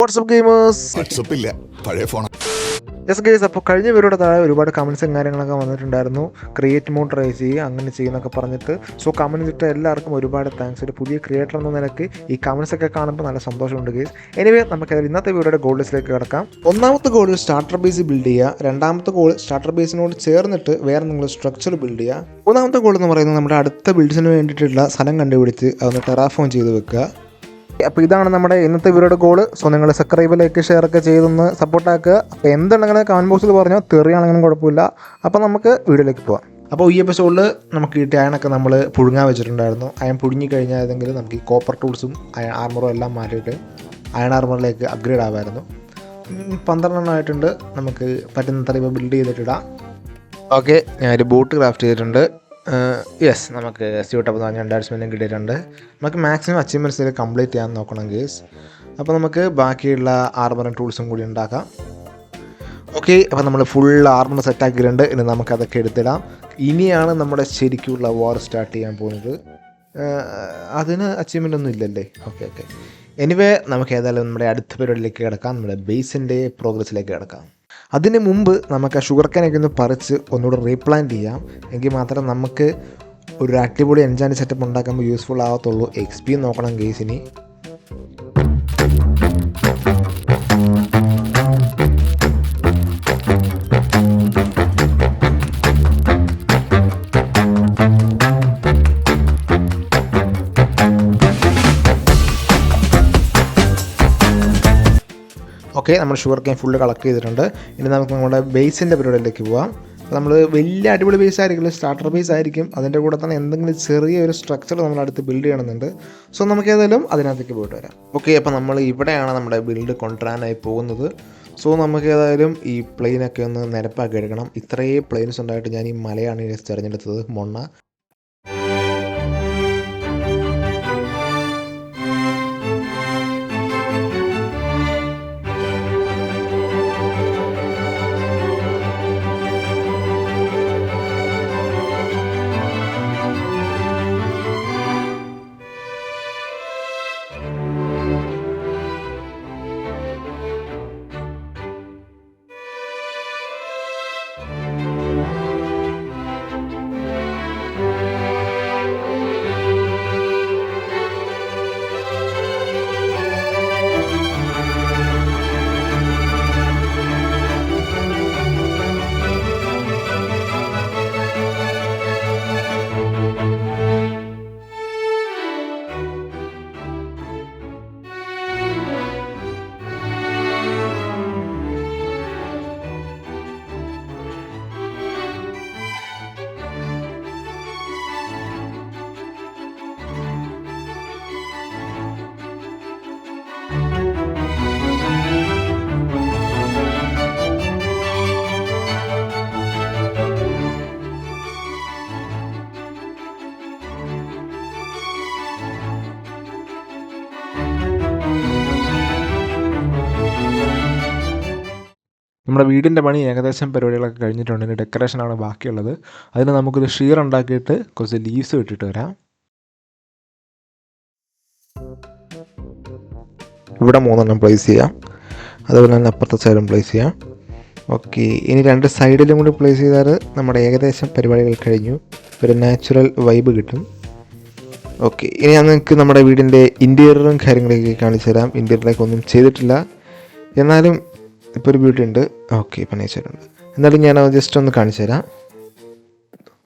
WhatsApp gamers വാട്സപ്പില്ല, പഴയ phone. Yes guys, അപ്പോൾ കഴിഞ്ഞ വീഡിയോയുടെ താഴെ ഒരുപാട് കമൻസും കാര്യങ്ങളൊക്കെ വന്നിട്ടുണ്ടായിരുന്നു. ക്രിയേറ്റ് മോഡ് ട്രൈ ചെയ്യുക, അങ്ങനെ ചെയ്യുന്നൊക്കെ പറഞ്ഞിട്ട്. സോ കമൻറ്റ് ഇട്ട എല്ലാവർക്കും ഒരുപാട് താങ്ക്സ്. ഒരു പുതിയ ക്രിയേറ്റർ എന്ന നിലയ്ക്ക് ഈ കമൻസ് ഒക്കെ കാണുമ്പോൾ നല്ല സന്തോഷമുണ്ട് ഗെയ്സ്. എനിവേ, നമുക്ക് ഇന്നത്തെ വീഡിയോയുടെ ഗോൾ ലിസ്റ്റിലേക്ക് കിടക്കാം. ഒന്നാമത്തെ ഗോൾ സ്റ്റാർട്ടർ ബേസ് ബിൽഡ് ചെയ്യുക. രണ്ടാമത്തെ ഗോൾ സ്റ്റാർട്ടർ ബേസിനോട് ചേർന്നിട്ട് വേറെ നിങ്ങൾ സ്ട്രക്ചർ ബിൽഡ് ചെയ്യുക. മൂന്നാമത്തെ ഗോൾ എന്ന് പറയുന്നത് നമ്മുടെ അടുത്ത ബിൽഡ്സിന് വേണ്ടിയിട്ടുള്ള സ്ഥലം കണ്ടുപിടിച്ച് അതൊന്ന് ടെറാഫോം ചെയ്ത് വെക്കുക. അപ്പോൾ ഇതാണ് നമ്മുടെ ഇന്നത്തെ വീഡിയോയുടെ ഗോൾ. സോ നിങ്ങൾ സബ്സ്ക്രൈബ്, ലൈക്ക്, ഷെയർ ഒക്കെ ചെയ്തൊന്ന് സപ്പോർട്ടാക്കുക. അപ്പോൾ എന്തുണ്ടെങ്കിലും കമൻറ്റ് ബോക്സിൽ പറഞ്ഞോ, തെറിയാണെങ്കിലും കുഴപ്പമില്ല. അപ്പോൾ നമുക്ക് വീഡിയോയിലേക്ക് പോകാം. അപ്പോൾ ഈ എപ്പിസോഡിൽ നമുക്ക് ഈ അയണൊക്കെ നമ്മൾ പുഴുങ്ങാൻ വെച്ചിട്ടുണ്ടായിരുന്നു. അയൺ പുഴുങ്ങി കഴിഞ്ഞാൽ ഏതെങ്കിലും നമുക്ക് ഈ കോപ്പർ ടൂൾസും ആർമറും എല്ലാം മാറ്റിയിട്ട് അയൺ ആർമറിലേക്ക് അപ്ഗ്രേഡ് ആവാമായിരുന്നു. 12 എണ്ണമായിട്ടുണ്ട്. നമുക്ക് പറ്റുന്നത്ര ഇപ്പോൾ ബിൽഡ് ചെയ്തിട്ടിടാം. ഓക്കെ, ഞാനൊരു ബോട്ട് ക്രാഫ്റ്റ് ചെയ്തിട്ടുണ്ട്. യെസ്, നമുക്ക് സ്യൂട്ടപ്പ് പറഞ്ഞ 2 അഡ്സ്മെൻറ്റും കിട്ടിയിട്ടുണ്ട്. നമുക്ക് മാക്സിമം അച്ചീവ്മെൻറ്റ്സ് കംപ്ലീറ്റ് ചെയ്യാൻ നോക്കണം ഗേസ്. അപ്പോൾ നമുക്ക് ബാക്കിയുള്ള ആർമറും ടൂൾസും കൂടി ഉണ്ടാക്കാം. ഓക്കെ, അപ്പോൾ നമ്മൾ ഫുൾ ആർമർ സെറ്റാക്കിയിട്ടുണ്ട്. ഇനി നമുക്കതൊക്കെ എടുത്തിടാം. ഇനിയാണ് നമ്മുടെ ശരിക്കുള്ള വാർ സ്റ്റാർട്ട് ചെയ്യാൻ പോകുന്നത്. അതിന് അച്ചീവ്മെൻ്റ് ഒന്നും ഇല്ലല്ലേ? ഓക്കെ. എനിവേ, നമുക്ക് ഏതായാലും നമ്മുടെ അടുത്ത പരിപാടിയിലേക്ക് കിടക്കാം. നമ്മുടെ ബേസിൻ്റെ പ്രോഗ്രസ്സിലേക്ക് കിടക്കാം. അതിന് മുമ്പ് നമുക്ക് ആ ഷുഗർ കാനൊക്കെ ഒന്ന് പറിച്ച് ഒന്നുകൂടെ റീപ്ലാന്റ് ചെയ്യാം. എങ്കിൽ മാത്രം നമുക്ക് ഒരു അടിപൊളി എൻജാൻഡ് സെറ്റപ്പ് ഉണ്ടാക്കുമ്പോൾ യൂസ്ഫുൾ ആകത്തുള്ളൂ. XP നോക്കണം ഗെയ്സിനി. ഓക്കെ, നമ്മൾ ഷുഗർ കെയിൻ ഫുള്ള് കളക്ട് ചെയ്തിട്ടുണ്ട്. ഇനി നമുക്ക് നമ്മുടെ ബേസിൻ്റെ പരിപാടിയിലേക്ക് പോകാം. നമ്മൾ വലിയ അടിപൊളി ബേസ് ആയിരിക്കില്ല, സ്റ്റാർട്ടർ ബേസ് ആയിരിക്കും. അതിൻ്റെ കൂടെ തന്നെ എന്തെങ്കിലും ചെറിയൊരു സ്ട്രക്ചർ നമ്മളടുത്ത് ബിൽഡ് ചെയ്യണമെന്നുണ്ട്. സോ നമുക്ക് ഏതായാലും അതിനകത്തേക്ക് പോയിട്ട് വരാം. ഓക്കെ, അപ്പോൾ നമ്മൾ ഇവിടെയാണ് നമ്മുടെ ബിൽഡ് കൊണ്ടുവരാനായി പോകുന്നത്. സോ നമുക്ക് ഏതായാലും ഈ പ്ലെയിനൊക്കെ ഒന്ന് നിരപ്പാക്കി എടുക്കണം. ഇത്രയും പ്ലെയിൻസ് ഉണ്ടായിട്ട് ഞാൻ ഈ മലയാണ് തിരഞ്ഞെടുത്തത്, മൊണ്ണ. നമ്മുടെ വീടിൻ്റെ പണി ഏകദേശം പരിപാടികളൊക്കെ കഴിഞ്ഞിട്ടുണ്ട്. ഇനി ഡെക്കറേഷനാണ് ബാക്കിയുള്ളത്. അതിന് നമുക്കൊരു ഷീർ ഉണ്ടാക്കിയിട്ട് കുറച്ച് ലീവ്സ് ഇട്ടിട്ട് വരാം. ഇവിടെ 3 പ്ലേസ് ചെയ്യാം. അതുപോലെ തന്നെ അപ്പുറത്തെ സൈഡും പ്ലേസ് ചെയ്യാം. ഓക്കെ, ഇനി 2 സൈഡിലും കൂടി പ്ലേസ് ചെയ്താൽ നമ്മുടെ ഏകദേശം പരിപാടികൾ കഴിഞ്ഞു. ഒരു നാച്ചുറൽ വൈബ് കിട്ടും. ഓക്കെ, ഇനി ഞാൻ നിങ്ങൾക്ക് നമ്മുടെ വീടിൻ്റെ ഇൻറ്റീരിയറും കാര്യങ്ങളൊക്കെ കാണിച്ചു തരാം. ഇൻറ്റീരിയറിലേക്ക് ഒന്നും ചെയ്തിട്ടില്ല, എന്നാലും ഇപ്പോൾ ഒരു ബ്യൂട്ടി ഉണ്ട്. ഓക്കെ, ഇപ്പം നേച്ചറുണ്ട്. എന്നാലും ഞാൻ ജസ്റ്റ് ഒന്ന് കാണിച്ചു തരാം.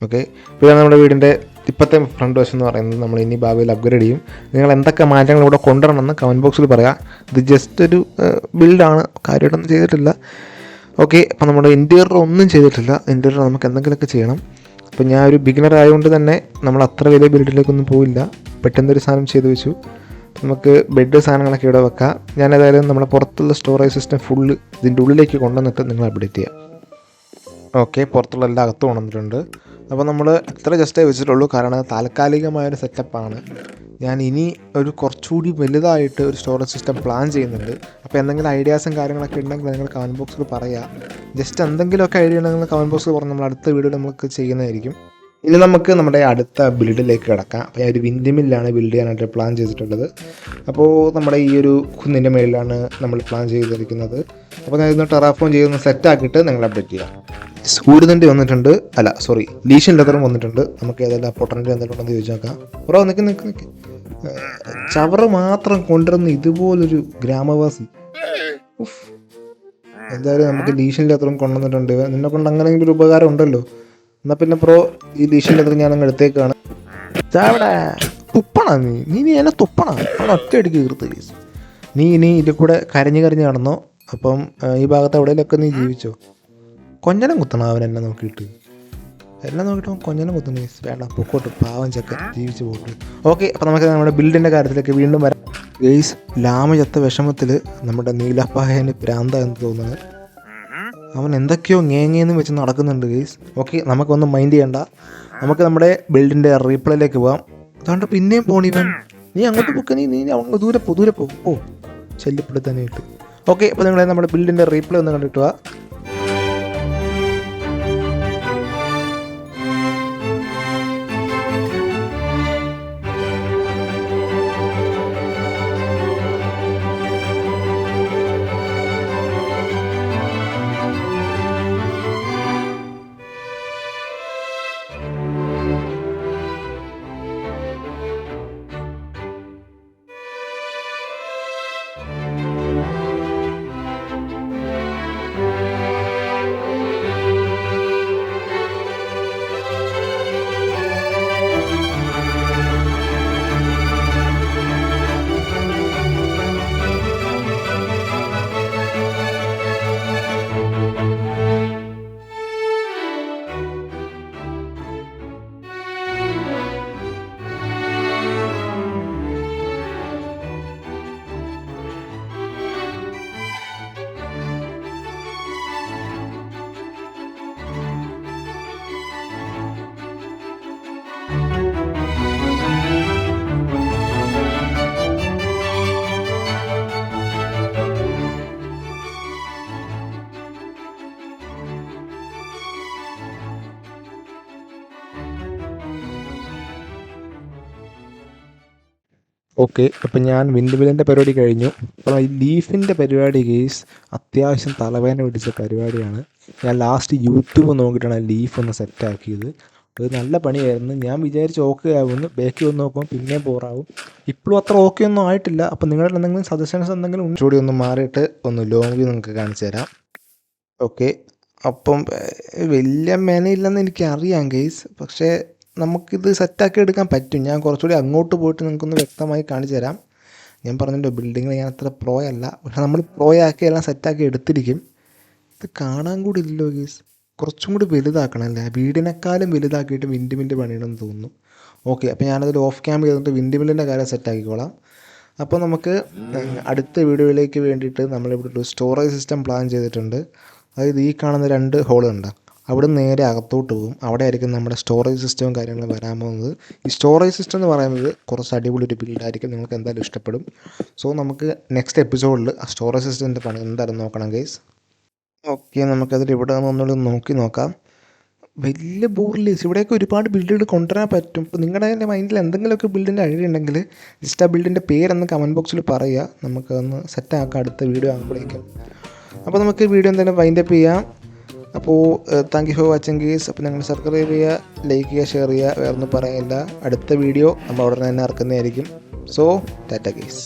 ഓക്കെ, പിന്നെ നമ്മുടെ വീടിൻ്റെ ഇപ്പോഴത്തെ ഫ്രണ്ട് വശം എന്ന് പറയുന്നത് നമ്മൾ ഇനി ഭാവിയിൽ അപ്ഗ്രേഡ് ചെയ്യും. നിങ്ങൾ എന്തൊക്കെ മാറ്റങ്ങൾ ഇവിടെ കൊണ്ടുവരണമെന്ന് കമൻറ്റ് ബോക്സിൽ പറയാം. ഇത് ജസ്റ്റ് ഒരു ബിൽഡാണ്, കാര്യമായിട്ടൊന്നും ചെയ്തിട്ടില്ല. ഓക്കെ, അപ്പോൾ നമ്മുടെ ഇൻറ്റീരിയർ ഒന്നും ചെയ്തിട്ടില്ല. ഇൻറ്റീരിയർ നമുക്ക് എന്തെങ്കിലുമൊക്കെ ചെയ്യണം. അപ്പോൾ ഞാൻ ഒരു ബിഗിനർ ആയതുകൊണ്ട് തന്നെ നമ്മൾ അത്ര വലിയ ബിൽഡിലേക്കൊന്നും പോയില്ല. പെട്ടെന്നൊരു സാധനം ചെയ്തു വെച്ചു. നമുക്ക് ബെഡ് സാധനങ്ങളൊക്കെ ഇവിടെ വെക്കാം. ഞാൻ ഏതായാലും നമ്മുടെ പുറത്തുള്ള സ്റ്റോറേജ് സിസ്റ്റം ഫുള്ള് ഇതിൻ്റെ ഉള്ളിലേക്ക് കൊണ്ടുവന്നിട്ട് നിങ്ങൾ അപ്ഡേറ്റ് ചെയ്യാം. ഓക്കെ, പുറത്തുള്ള എല്ലാം അകത്ത് കൊണ്ടുവന്നിട്ടുണ്ട്. അപ്പോൾ നമ്മൾ ഇത്ര ജസ്റ്റേ വെച്ചിട്ടുള്ളൂ, കാരണം താൽക്കാലികമായൊരു സെറ്റപ്പാണ്. ഞാൻ ഇനി ഒരു കുറച്ചുകൂടി വലുതായിട്ട് ഒരു സ്റ്റോറേജ് സിസ്റ്റം പ്ലാൻ ചെയ്യുന്നുണ്ട്. അപ്പോൾ എന്തെങ്കിലും ഐഡിയാസും കാര്യങ്ങളൊക്കെ ഉണ്ടെങ്കിൽ നിങ്ങൾ കമൻറ്റ് ബോക്സിൽ പറയുക. ജസ്റ്റ് എന്തെങ്കിലുമൊക്കെ ഐഡിയ ഉണ്ടെങ്കിൽ കമൻറ്റ് ബോക്സിൽ പറഞ്ഞ് നമ്മൾ അടുത്ത വീഡിയോയിൽ നമുക്ക് ചെയ്യുന്നതായിരിക്കും. ഇനി നമുക്ക് നമ്മുടെ അടുത്ത ബിൽഡിലേക്ക് കിടക്കാം. അപ്പോൾ ഞാൻ ഒരു വിൻഡ് മില്ലാണ് ബിൽഡ് ചെയ്യാനായിട്ട് പ്ലാൻ ചെയ്തിട്ടുള്ളത്. അപ്പോൾ നമ്മുടെ ഈ ഒരു കുന്നിൻ്റെ മേളിലാണ് നമ്മൾ പ്ലാൻ ചെയ്തിരിക്കുന്നത്. അപ്പോൾ ഞാൻ ഇന്ന് ടെറാഫോം ചെയ്തൊന്ന് സെറ്റാക്കിയിട്ട് നിങ്ങൾ അപ്ഡേറ്റ് ചെയ്യാം. സൂര്യതണ്ടി വന്നിട്ടുണ്ട്, ലീഷൻ ലെതറും വന്നിട്ടുണ്ട്. നമുക്ക് ഏതെല്ലാം പൊട്ടൻറ്റി എന്തെങ്കിലും ഉണ്ടെന്ന് ചോദിച്ചു നോക്കാം. ബ്രോ നിൽക്ക് ചവറ് മാത്രം കൊണ്ടുവരുന്ന ഇതുപോലൊരു ഗ്രാമവാസി. എന്തായാലും നമുക്ക് ലീഷൻ ലെതറും കൊണ്ടുവന്നിട്ടുണ്ട്. നിന്നെ കൊണ്ട് അങ്ങനെയെങ്കിലും ഒരു ഉപകാരം ഉണ്ടല്ലോ. എന്നാൽ പിന്നെ ബ്രോ ഈ ലീഷൻ ലെതർ ഞാൻ അങ്ങ് എടുത്തേക്കാണ്. ചാവടാ തുപ്പണ നീ എന്നെ തുപ്പണ അവിടെ ഒറ്റയടിക്ക് കീർത്ത്. നീ ഇനി ഇതിൽ കൂടെ കരഞ്ഞ് കടന്നോ. അപ്പം ഈ ഭാഗത്ത് എവിടെയെങ്കിലൊക്കെ നീ ജീവിച്ചോ. കൊഞ്ഞനം കുത്തണം അവൻ എന്നെ നോക്കിയിട്ട് കൊഞ്ഞനം കുത്തണം. വേണ്ട പൊക്കോട്ട്, പാവം ചെക്കൻ ജീവിച്ച് പോട്ടു. ഓക്കെ, അപ്പോൾ നമുക്ക് നമ്മുടെ ബിൽഡിൻ്റെ കാര്യത്തിലേക്ക് വീണ്ടും വരാം. ഗെയ്സ്, ലാമ ചത്ത വിഷമത്തിൽ നമ്മുടെ നീലപ്പായന് ഭ്രാന്ത എന്ന് തോന്നുന്നത്. അവൻ എന്തൊക്കെയോ ngേന്ന് വെച്ച് നടക്കുന്നുണ്ട് ഗെയ്സ്. ഓക്കെ, നമുക്കൊന്നും മൈൻഡ് ചെയ്യണ്ട. നമുക്ക് നമ്മുടെ ബിൽഡിൻ്റെ റീപ്ലേയിലേക്ക് പോകാം. അതുകൊണ്ട് പിന്നെയും പോണിവൻ നീ അങ്ങോട്ട് പൊക്ക, നീ അങ്ങ് ദൂരെ പോ ശല്യപ്പെടുത്താനായിട്ട്. ഓക്കെ, അപ്പോൾ നിങ്ങളെ നമ്മുടെ ബിൽഡിൻ്റെ റീപ്ലേ ഒന്ന് കണ്ടിട്ട് വാ. ഓക്കെ, അപ്പം ഞാൻ വിൻഡ് മില്ലിൻ്റെ പരിപാടി കഴിഞ്ഞു. അപ്പം ഈ ലീഫിൻ്റെ പരിപാടി കേസ് അത്യാവശ്യം തലവേദന പിടിച്ച പരിപാടിയാണ്. ഞാൻ ലാസ്റ്റ് യൂട്യൂബ് നോക്കിയിട്ടാണ് ലീഫ് ഒന്ന് സെറ്റാക്കിയത്. അത് നല്ല പണിയായിരുന്നു. ഞാൻ വിചാരിച്ച് ഓക്കെ ആവുമെന്ന്, ബാക്കി വന്ന് നോക്കുമ്പോൾ പിന്നെയും ബോറാവും. ഇപ്പോഴും അത്ര ഓക്കെ ഒന്നും ആയിട്ടില്ല. അപ്പം നിങ്ങളുടെ എന്തെങ്കിലും സജഷൻസ് എന്തെങ്കിലും കൂടി ഒന്ന് മാറിയിട്ട് ഒന്ന് ലോങ് വ്യൂ നിങ്ങൾക്ക് കാണിച്ചു തരാം. ഓക്കെ, അപ്പം വലിയ മെനയില്ലെന്ന് എനിക്കറിയാം ഗെയ്സ്, പക്ഷേ നമുക്കിത് സെറ്റാക്കി എടുക്കാൻ പറ്റും. ഞാൻ കുറച്ചുകൂടി അങ്ങോട്ട് പോയിട്ട് നിങ്ങൾക്കൊന്ന് വ്യക്തമായി കാണിച്ചു തരാം. ഞാൻ പറഞ്ഞല്ലോ ബിൽഡിങ്ങിൽ ഞാൻ അത്ര പ്രോ അല്ല, പക്ഷെ നമ്മൾ പ്രോ ആക്കി എല്ലാം സെറ്റാക്കി എടുത്തിരിക്കും. ഇത് കാണാൻ കൂടി ഇല്ലല്ലോ ഗെയ്സ്, കുറച്ചും കൂടി വലുതാക്കണം അല്ലേ. വീടിനേക്കാളും വലുതാക്കിയിട്ട് വിൻഡ് മില്ല് പണിയണമെന്ന് തോന്നുന്നു. ഓക്കെ, അപ്പോൾ ഞാനതിൽ ഓഫ് ക്യാമ്പ് ചെയ്തിട്ട് വിൻഡ് മില്ലിൻ്റെ കാര്യം സെറ്റാക്കിക്കോളാം. അപ്പോൾ നമുക്ക് അടുത്ത വീഡിയോയിലേക്ക് വേണ്ടിയിട്ട് നമ്മളിവിടെ ഒരു സ്റ്റോറേജ് സിസ്റ്റം പ്ലാൻ ചെയ്തിട്ടുണ്ട്. അതായത് ഈ കാണുന്ന 2 ഹോളുണ്ട്, അവിടെ നേരെ അകത്തോട്ട് പോകും. അവിടെ ആയിരിക്കും നമ്മുടെ സ്റ്റോറേജ് സിസ്റ്റവും കാര്യങ്ങളും വരാൻ പോകുന്നത്. ഈ സ്റ്റോറേജ് സിസ്റ്റം എന്ന് പറയുന്നത് കുറച്ച് അടിപൊളി ഒരു ബിൽഡായിരിക്കും, നിങ്ങൾക്ക് എന്തായാലും ഇഷ്ടപ്പെടും. സോ നമുക്ക് നെക്സ്റ്റ് എപ്പിസോഡിൽ ആ സ്റ്റോറേജ് സിസ്റ്റത്തിൻ്റെ പണി എന്തായാലും നോക്കണം ഗൈസ്. ഓക്കെ, നമുക്കതിൽ ഇവിടെ നിന്നൊന്ന് നോക്കി നോക്കാം. വലിയ ബോർലെസ് ഇവിടെയൊക്കെ ഒരുപാട് ബിൽഡുകൾ കൊണ്ടുവരാൻ പറ്റും. ഇപ്പോൾ നിങ്ങളുടെ മൈൻഡിൽ എന്തെങ്കിലുമൊക്കെ ബിൽഡിൻ്റെ ഐഡിയ ഉണ്ടെങ്കിൽ ജസ്റ്റ് ആ ബിൽഡിൻ്റെ പേരൊന്ന് കമൻറ്റ് ബോക്സിൽ പറയുക, നമുക്കൊന്ന് സെറ്റാക്കാം അടുത്ത വീഡിയോ ആകുമ്പോഴേക്കും. അപ്പോൾ നമുക്ക് വീഡിയോ എന്തായാലും വൈൻഡപ്പ് ചെയ്യാം. അപ്പോൾ താങ്ക് യു ഫോർ വാച്ചിങ് ഗീസ്. അപ്പോൾ നിങ്ങൾ സബ്സ്ക്രൈബ് ചെയ്യുക, ലൈക്ക് ചെയ്യുക, ഷെയർ ചെയ്യുക. വേറൊന്നും പറയാനില്ല. അടുത്ത വീഡിയോ നമ്മൾ ഉടനെ തന്നെ ഇറക്കുന്നതായിരിക്കും. സോ ടാറ്റ ഗീസ്.